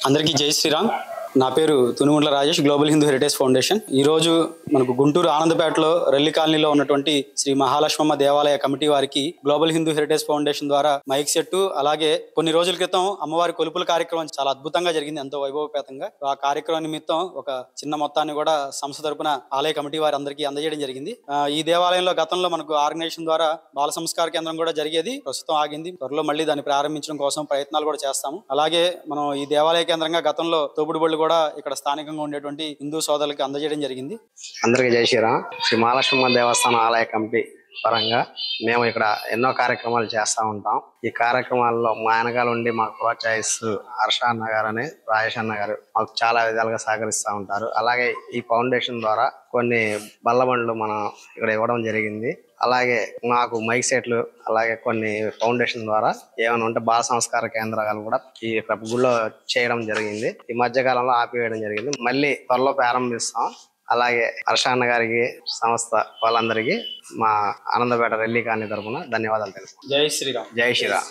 అందరికీ జై శ్రీరామ్. నా పేరు Tunugundla Rajesh, global Hindu heritage foundation. ఈరోజు మనకు గుంటూరు ఆనందపేటలో రెల్లి కాలనీలో ఉన్నటువంటి శ్రీ మహాలక్ష్మమ్మ దేవాలయ కమిటీ వారికి గ్లోబల్ హిందూ హెరిటేజ్ ఫౌండేషన్ ద్వారా మైక్ సెట్, అలాగే కొన్ని రోజుల క్రితం అమ్మవారి కొలుపుల కార్యక్రమం చాలా అద్భుతంగా జరిగింది, ఎంతో వైభవపేతంగా. ఆ కార్యక్రమం నిమిత్తం ఒక చిన్న మొత్తాన్ని కూడా సంస్థ తరపున ఆలయ కమిటీ వారి అందరికీ అందజేయడం జరిగింది. ఈ దేవాలయంలో గతంలో మనకు ఆర్గనైజేషన్ ద్వారా బాల సంస్కార కేంద్రం కూడా జరిగేది, ప్రస్తుతం ఆగింది. త్వరలో మళ్ళీ దాన్ని ప్రారంభించడం కోసం ప్రయత్నాలు కూడా చేస్తాము. అలాగే మనం ఈ దేవాలయ కేంద్రంగా గతంలో తోపుడు బళ్ళు కూడా ఇక్కడ స్థానికంగా ఉండేటువంటి హిందూ సోదరులకి అందజేయడం జరిగింది. అందరికీ జై శ్రీరామ్. శ్రీ మహాలక్ష్మమ్మ దేవస్థానం ఆలయ కమిటీ పరంగా మేము ఇక్కడ ఎన్నో కార్యక్రమాలు చేస్తూ ఉంటాం. ఈ కార్యక్రమాల్లో మా వెనకాల ఉండి మాకు ప్రోత్సహిస్తూ హర్ష అన్న గారు అని రాజేష్ అన్న గారు మాకు చాలా విధాలుగా సహకరిస్తూ ఉంటారు. అలాగే ఈ ఫౌండేషన్ ద్వారా కొన్ని బల్లబండ్లు మనం ఇక్కడ ఇవ్వడం జరిగింది. అలాగే మాకు మైక్ సెట్లు, అలాగే కొన్ని ఫౌండేషన్ ద్వారా ఏమైనా ఉంటే బాల సంస్కార కేంద్రాలు కూడా ఈ గుళ్ళో చేయడం జరిగింది. ఈ మధ్య కాలంలో ఆపివేయడం జరిగింది, మళ్ళీ త్వరలో ప్రారంభిస్తాం. అలాగే హర్ష అన్న గారికి, సంస్థ వాళ్ళందరికీ మా ఆనందపేట రెల్లి కాలనీ తరఫున ధన్యవాదాలు తెలుసు. జై శ్రీరామ్. జై శ్రీరామ్.